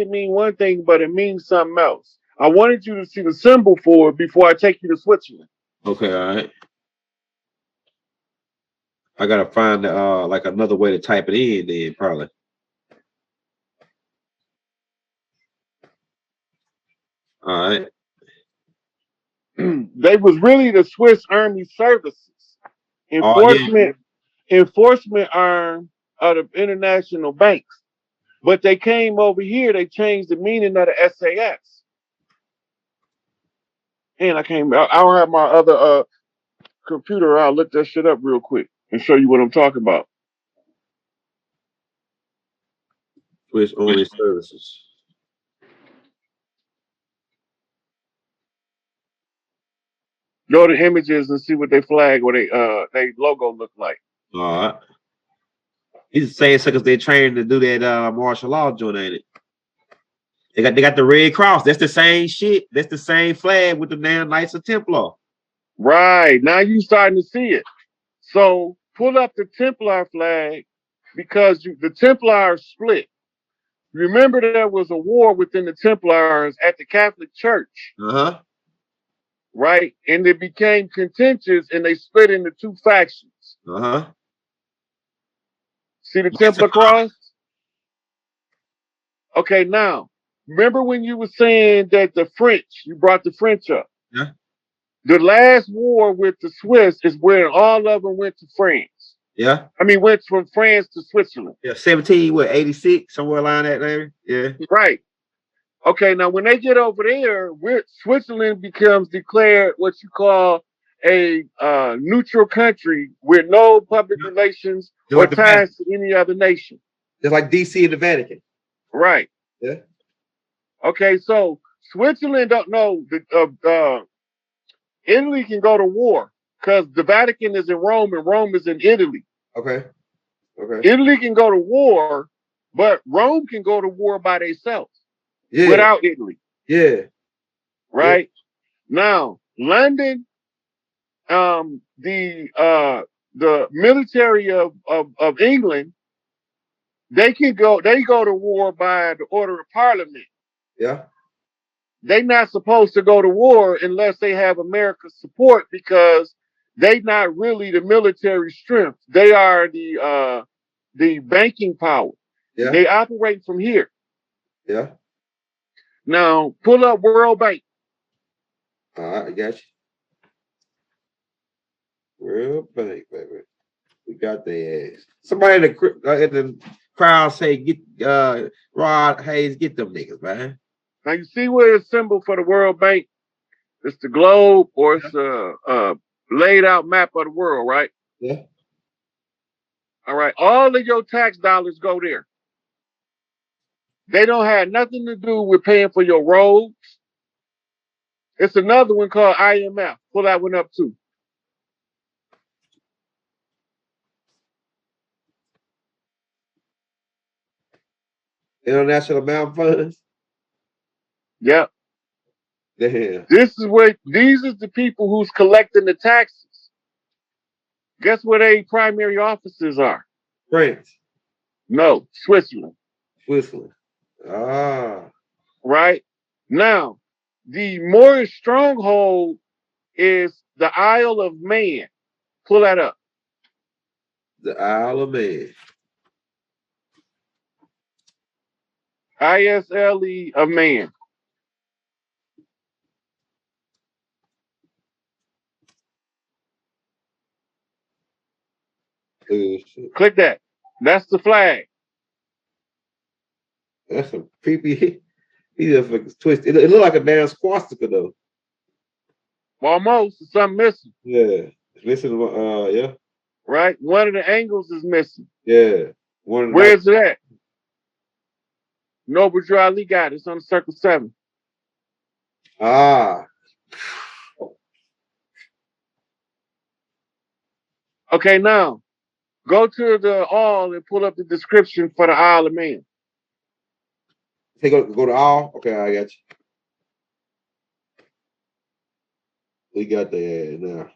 mean one thing, but it means something else. I wanted you to see the symbol for it before I take you to Switzerland. Okay, all right. I gotta find like another way to type it in then probably. All right. They was really the Swiss Army Services Oh yeah. enforcement arm of the international banks. But they came over here, they changed the meaning of the SAS. And I don't have my other computer. I'll look that shit up real quick and show you what I'm talking about. Swiss Army Services. Go to images and see what they flag or they logo look like. All right. These the same suckers they trained to do that martial law joint, ain't it? They got the Red Cross. That's the same shit. That's the same flag with the damn Knights of Templar. Right. Now you starting to see it. So pull up the Templar flag because the Templars split. Remember there was a war within the Templars at the Catholic Church, Uh-huh. right? And it became contentious and they split into two factions. Uh-huh. See the Templar cross? Okay, now, remember when you were saying that you brought the French up? Yeah. The last war with the Swiss is where all of them went to France. Yeah. I mean, went from France to Switzerland. Yeah. 86, somewhere around that, maybe. Yeah. Right. Okay, now when they get over there, Switzerland becomes declared what you call a neutral country with no public relations Just or like the Vatican. ties to any other nation. Just like DC and the Vatican. Right. Yeah. Okay, so Switzerland don't know Italy can go to war because the Vatican is in Rome and Rome is in Italy. Okay. Okay. Italy can go to war, but Rome can go to war by themselves without Italy. Yeah. Right? Yeah. Now, London, the military of England, they go to war by the order of Parliament. Yeah. They're not supposed to go to war unless they have America's support because they're not really the military strength. They are the banking power. Yeah. They operate from here. Yeah. Now pull up World Bank. All right, I got you. World Bank, baby. We got their ass. Somebody in the crowd say, "Get Rod Hayes, get them niggas, man." Now you see where the symbol for the World Bank? It's the globe, or it's a laid out map of the world, right? Yeah. All right. All of your tax dollars go there. They don't have nothing to do with paying for your roads. It's another one called IMF. Pull that one up too. International Mountain Funds. Yep. Damn. These is the people who's collecting the taxes. Guess where their primary offices are? France. No, Switzerland. Switzerland. Ah. Right? Now, the Moorish stronghold is the Isle of Man. Pull that up. The Isle of Man. ISLE of Man. Click that. That's the flag. That's a creepy. He's twist. It looked like a damn swastika though. Almost. Something missing. Yeah. It's missing. Yeah. Right. One of the angles is missing. Yeah. Where's it at? Noble Drew Ali got it. It's on the circle 7. Ah. Okay, now go to the all and pull up the description for the Isle of Man. Go to all. Okay, I got you. We got that now.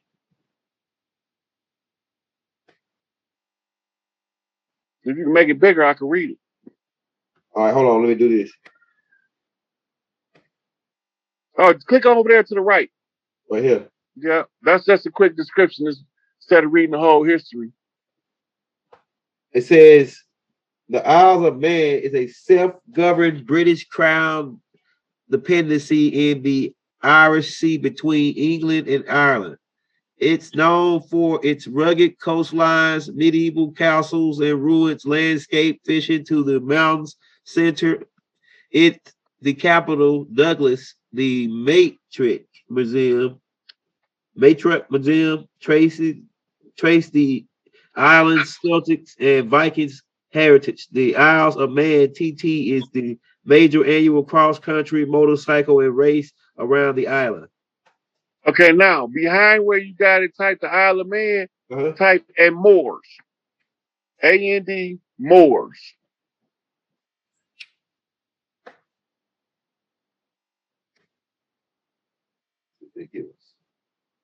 If you can make it bigger, I can read it. All right, hold on. Let me do this. Oh, click over there to the right. Right here. Yeah, that's just a quick description instead of reading the whole history. It says the Isle of Man is a self-governed British crown dependency in the Irish Sea between England and Ireland. It's known for its rugged coastlines, medieval castles and ruins, landscape fishing to the mountains center. The capital, Douglas, the Matrix Museum trace the island's Celtics and Vikings heritage. The Isles of Man (TT) is the major annual cross-country motorcycle and race around the island. Okay, now behind where you got it, type the Isle of Man, type and Moors. AND Moors.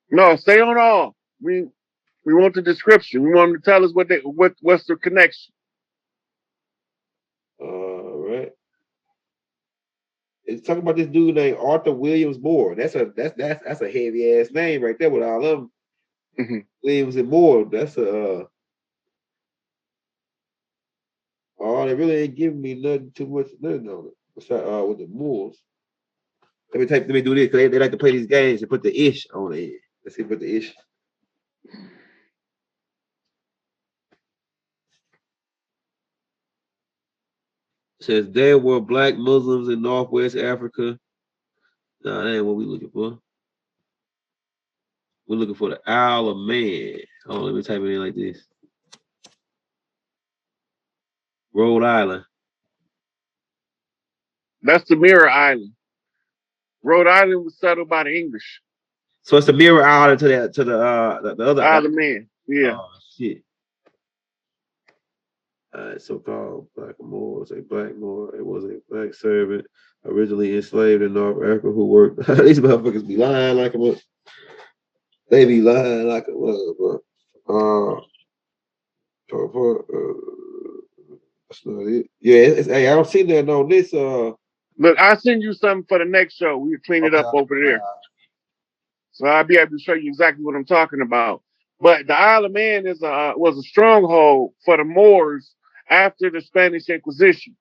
No, stay on all. We want the description. We want them to tell us what's the connection. All right. It's talking about this dude named Arthur Williams Moore. That's a heavy ass name right there with all of them. Mm-hmm. Williams and Moore. That's a oh, they really ain't giving me nothing too much nothing on it. Besides with the Moors. Let me do this because they like to play these games and put the ish on it. Let's see, put the ish. It says there were black Muslims in Northwest Africa. No, that ain't what we're looking for. We're looking for the Isle of Man. Oh, let me type it in like this. Rhode Island. That's the Mirror Island. Rhode Island was settled by the English. So it's the Mirror Island to the other Isle of Man. Yeah. Oh shit. So-called black Moors, a black Moor. It was a black servant originally enslaved in North Africa who worked. These motherfuckers be lying like a mother. They be lying like a mother. That's not it. Yeah, hey, I don't see that on this. Look, I'll send you something for the next show. We'll clean it up over there. So I'll be able to show you exactly what I'm talking about. But the Isle of Man was a stronghold for the Moors after the Spanish Inquisition.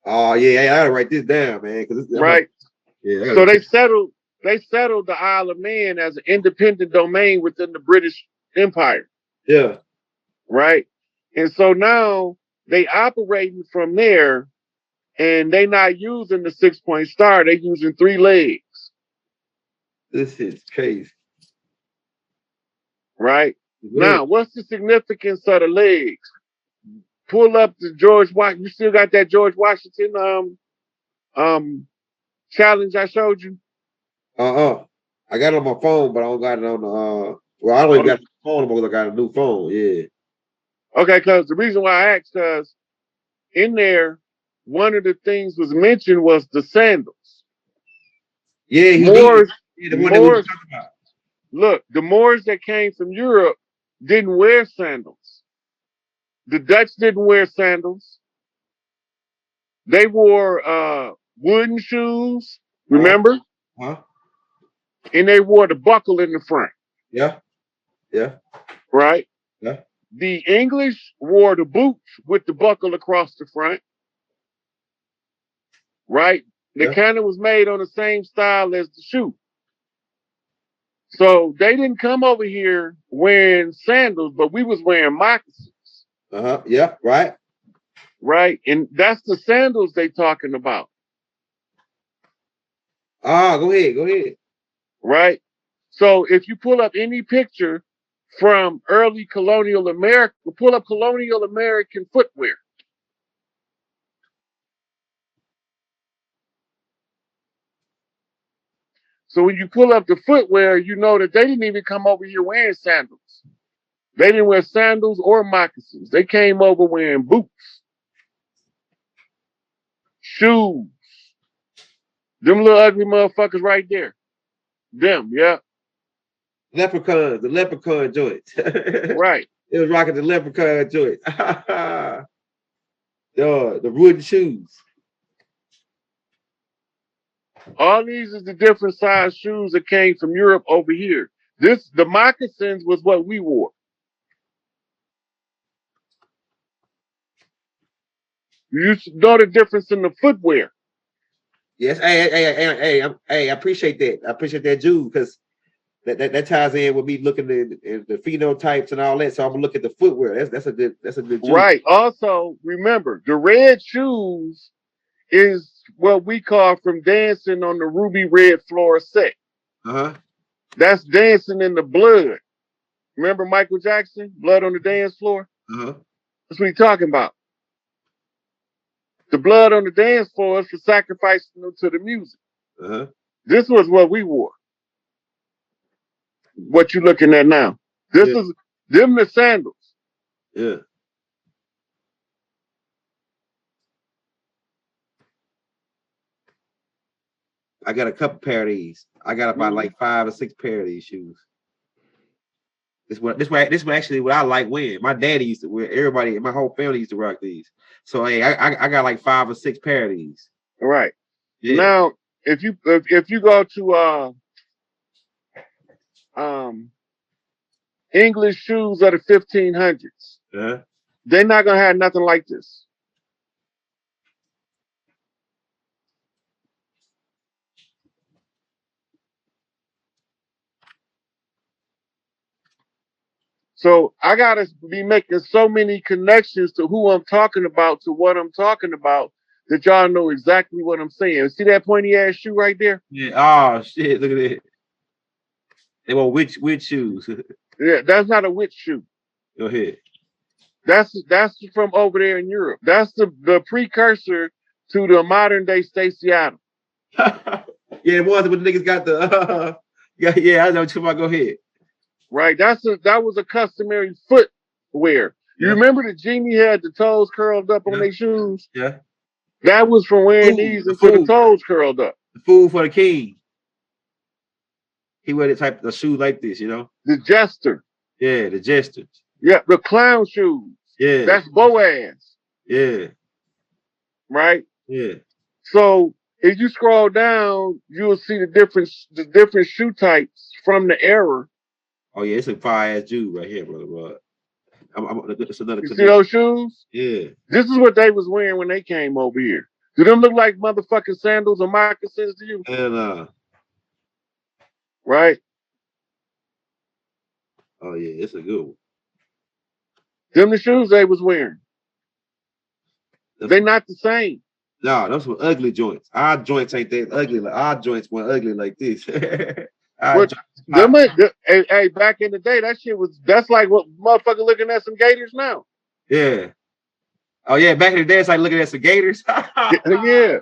Oh yeah, I gotta write this down, man. Right. Yeah. So they settled the Isle of Man as an independent domain within the British Empire. Yeah. Right. And so now they operating from there, and they not using the 6-point star. They using 3 legs. This is crazy. Right. Now, what's the significance of the legs? Pull up the George Washington. You still got that George Washington challenge I showed you? I got it on my phone, but I don't got it on the well, I don't even got the phone because I got a new phone. Yeah. Okay, because the reason why I asked, because in there, one of the things was mentioned was the sandals. Yeah, Moors, the one that we were talking about. Look, the Moors that came from Europe didn't wear sandals. The Dutch didn't wear sandals. They wore wooden shoes, remember? And they wore the buckle in the front. Yeah. Yeah. Right? Yeah. The English wore the boots with the buckle across the front. Right? They kind of was made on the same style as the shoe. So they didn't come over here wearing sandals, but we was wearing moccasins. Yeah, right. Right. And that's the sandals they talking about. Go ahead. Right. So if you pull up any picture from early colonial America, pull up colonial American footwear. So when you pull up the footwear, you know that they didn't even come over here wearing sandals. They didn't wear sandals or moccasins. They came over wearing boots, shoes. Them little ugly motherfuckers right there. Them, yeah. Leprechauns, the leprechaun joints. Right. It was rocking the leprechaun joints. The wooden shoes. All these is the different size shoes that came from Europe over here. The moccasins was what we wore. You should know the difference in the footwear. Yes, hey, I appreciate that. I appreciate that, Jude, because that ties in with me looking at the phenotypes and all that. So I'm gonna look at the footwear. That's a good Jude. Right. Also, remember the red shoes is what we call from dancing on the ruby red fluorescent. Uh-huh. That's dancing in the blood. Remember Michael Jackson, Blood on the Dance Floor? Uh-huh. That's what he's talking about. The blood on the dance floor is for sacrificing them to the music. Uh-huh. This was what we wore. What you looking at now? This is them the sandals. Yeah. I got a couple pair of these. I got about like 5 or 6 pair of these shoes. This actually what I like wearing. My daddy used to wear. Everybody, my whole family used to rock these. So hey, I got like 5 or 6 pair of these. All right. Yeah. Now, if you go to English shoes of the 1500s, they're not gonna have nothing like this. So I gotta be making so many connections to who I'm talking about, to what I'm talking about, that y'all know exactly what I'm saying. See that pointy ass shoe right there? Yeah. Oh shit! Look at that. They want which shoes? Yeah, that's not a witch shoe. Go ahead. That's from over there in Europe. That's the precursor to the modern day Stacey Adams. Yeah, it was when the niggas got the. Yeah, I know what you're about. Go ahead. Right, that was a customary footwear. You remember the genie had the toes curled up on their shoes? Yeah. That was from wearing these until the toes curled up. The food for the king. He wear the type of shoe like this, you know? The jester. Yeah, the jester. Yeah, the clown shoes. Yeah. That's Boaz. Yeah. Right? Yeah. So if you scroll down, you'll see the different shoe types from the era. Oh yeah, it's a fire ass Jew right here, brother. It's another. You see those shoes? Yeah. This is what they was wearing when they came over here. Do them look like motherfucking sandals or moccasins to you? And right? Oh yeah, it's a good one. Them the shoes they was wearing. They're not the same. No, those were ugly joints. Our joints ain't that ugly. Like our joints weren't ugly like this. Hey, back in the day, that's like what motherfucker looking at some gators now. Yeah. Oh yeah, back in the day, it's like looking at some gators. Yeah.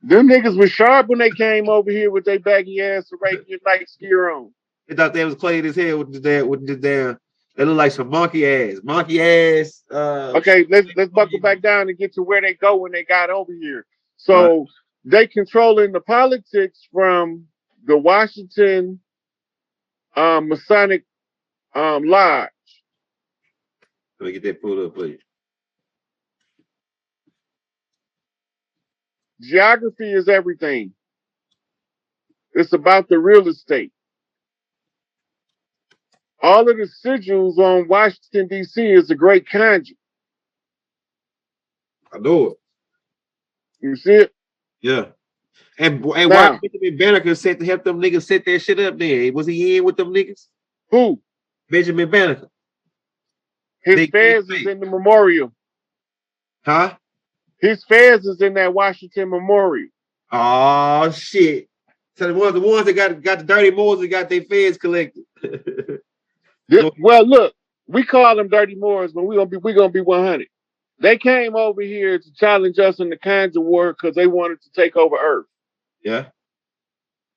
Them niggas was sharp when they came over here with their baggy ass Arabian night gear on. They thought they was clean as hell with the damn. They look like some monkey ass. Okay, let's buckle back down and get to where they go when they got over here. So they controlling the politics from the Washington Masonic Lodge. Let me get that pulled up, please. Geography is everything. It's about the real estate. All of the sigils on Washington, D.C. is a great kanji. I know it. You see it? Yeah. And why Benjamin Banneker said to help them niggas set that shit up there? Was he in with them niggas? Who? Benjamin Banneker. His fez is in the memorial. Huh? His fez is in that Washington memorial. Oh shit. So the ones that got the dirty Moors that got their feds collected. Well, look, we call them dirty Moors, but we're gonna be 100. They came over here to challenge us in the kinds of war because they wanted to take over Earth. Yeah.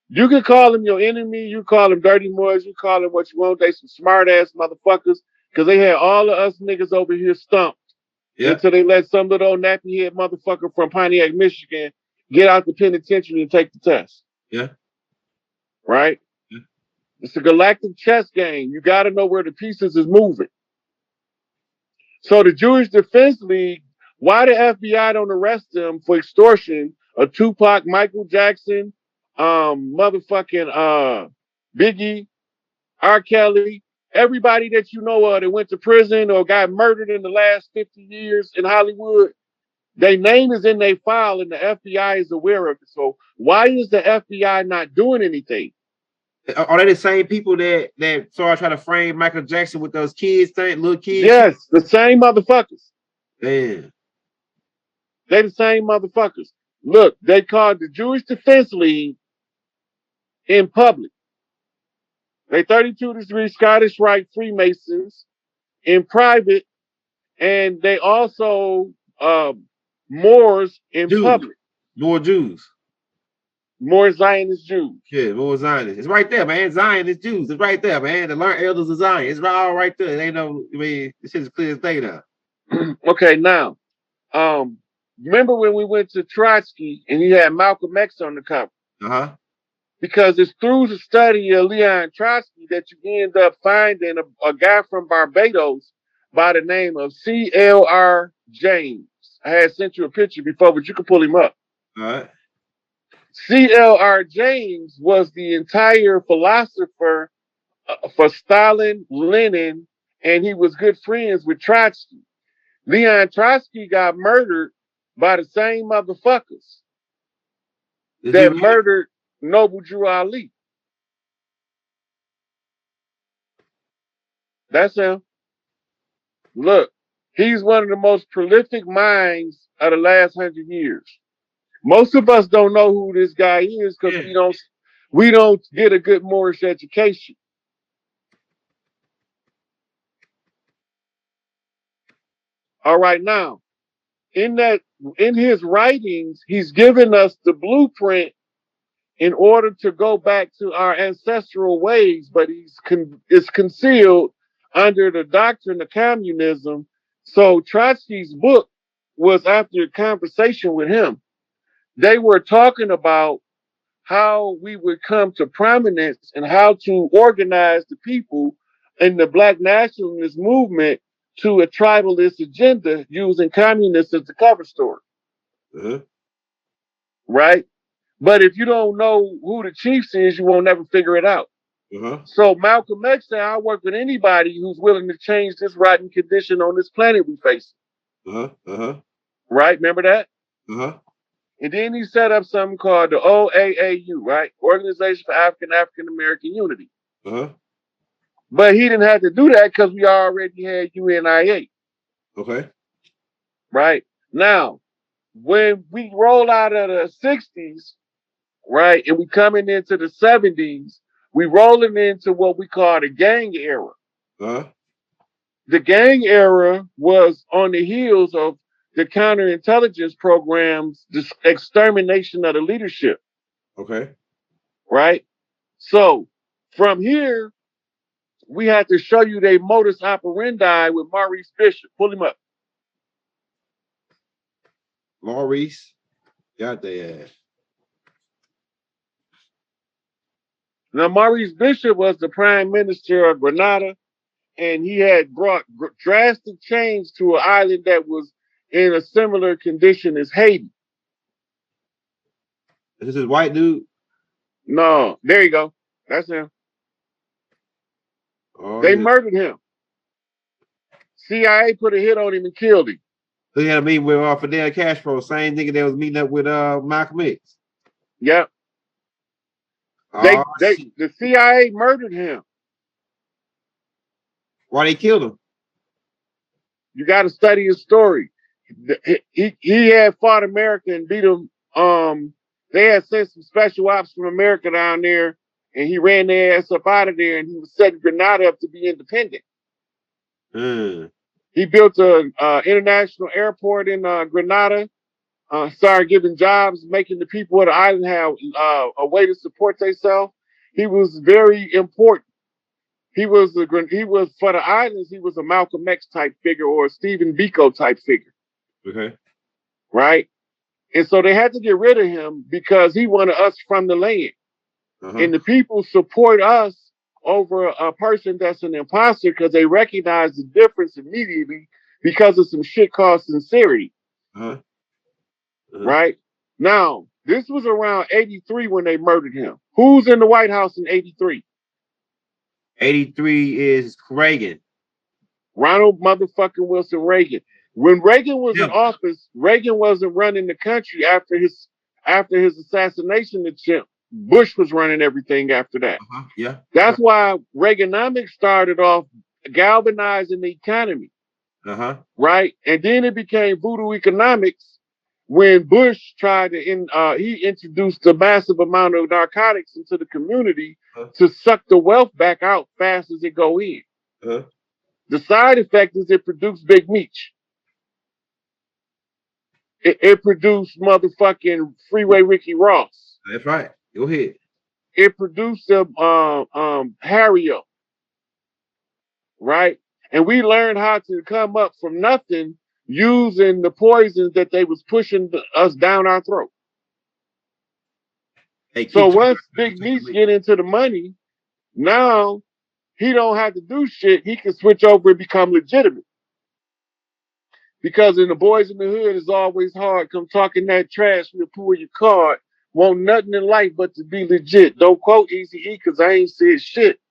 You can call them your enemy, you call them dirty Moors, you call them what you want. They some smart ass motherfuckers because they had all of us niggas over here stumped. Yeah. Until they let some little old nappy head motherfucker from Pontiac, Michigan get out the penitentiary and take the test. Yeah. Right? Yeah. It's a galactic chess game. You got to know where the pieces is moving. So the Jewish Defense League, why the FBI don't arrest them for extortion a Tupac, Michael Jackson, motherfucking Biggie, R. Kelly, everybody that you know of that went to prison or got murdered in the last 50 years in Hollywood, their name is in their file and the FBI is aware of it. So why is the FBI not doing anything? Are they the same people that started trying to frame Michael Jackson with those kids thing, little kids? Yes, the same motherfuckers. Man. They the same motherfuckers. Look, they called the Jewish Defense League in public. They 32-degree Scottish Rite Freemasons in private, and they also Moors in Jews. public. More Jews. More Zionist Jews. Yeah, more Zionists. It's right there, man. Zionist Jews. It's right there, man. The learned elders of Zion. It's all right there. It ain't no, I mean, this is clear as day now. Okay, now, remember when we went to Trotsky and he had Malcolm X on the cover? Uh-huh. Because it's through the study of Leon Trotsky that you end up finding a guy from Barbados by the name of C.L.R. James. I had sent you a picture before, but you can pull him up. All right. C.L.R. James was the entire philosopher for Stalin, Lenin, and he was good friends with Trotsky. Leon Trotsky got murdered by the same motherfuckers that murdered Noble Drew Ali. That's him. Look, he's one of the most prolific minds of the last 100 years. Most of us don't know who this guy is because we don't get a good Moorish education. All right, now, in his writings, he's given us the blueprint in order to go back to our ancestral ways, but it's concealed under the doctrine of communism. So Trotsky's book was after a conversation with him. They were talking about how we would come to prominence and how to organize the people in the Black nationalist movement to a tribalist agenda using communists as the cover story. Uh-huh. Right? But if you don't know who the chiefs is, you won't never figure it out. Uh-huh. So Malcolm X said, I'll work with anybody who's willing to change this rotten condition on this planet we face. Uh-huh. Uh-huh. Right? Remember that? Uh-huh. And then he set up something called the OAAU, right? Organization for African American Unity. Uh-huh. But he didn't have to do that because we already had UNIA. Okay. Right? Now, when we roll out of the 60s, right, and we coming into the 70s, we rolling into what we call the gang era. Uh-huh. The gang era was on the heels of the counterintelligence programs, the extermination of the leadership. Okay. Right? So from here, we had to show you their modus operandi with Maurice Bishop. Pull him up. Maurice got their ass. Now, Maurice Bishop was the prime minister of Grenada, and he had brought drastic change to an island that was in a similar condition as Haiti. This is white dude? No, there you go. That's him. Oh, they murdered him. CIA put a hit on him and killed him. He had a meeting with Fidel Castro, same nigga that was meeting up with Malcolm X. Yep. The CIA murdered him. Why they killed him? You got to study his story. He had fought America and beat him. They had sent some special ops from America down there, and he ran their ass up out of there, and he was setting Grenada up to be independent. He built an international airport in Grenada, started giving jobs, making the people of the island have a way to support themselves. He was very important. He was for the islands. He was a Malcolm X type figure or a Stephen Biko type figure. Okay. Right. And so they had to get rid of him because he wanted us from the land. And the people support us over a person that's an imposter because they recognize the difference immediately because of some shit called sincerity. Right? Now, this was around 83 when they murdered him. Who's in the White House in 83? 83 is Reagan. Ronald motherfucking Wilson Reagan. When Reagan was in Yeah. office, Reagan wasn't running the country after his assassination attempt. Bush was running everything after that. Yeah. That's why Reaganomics started off galvanizing the economy. Right? And then it became voodoo economics when Bush tried to he introduced a massive amount of narcotics into the community to suck the wealth back out fast as it go in. The side effect is it produced Big Meech. It produced motherfucking Freeway Ricky Ross. That's right. Go ahead. It produced Harry-O. Right? And we learned how to come up from nothing using the poisons that they was pushing us down our throat. Hey, so once Big Meech get into the money, now he don't have to do shit. He can switch over and become legitimate. Because in the boys in the hood, it's always hard. Come talking that trash, we'll pull your card. Want nothing in life but to be legit. Don't quote Easy E because I ain't said shit.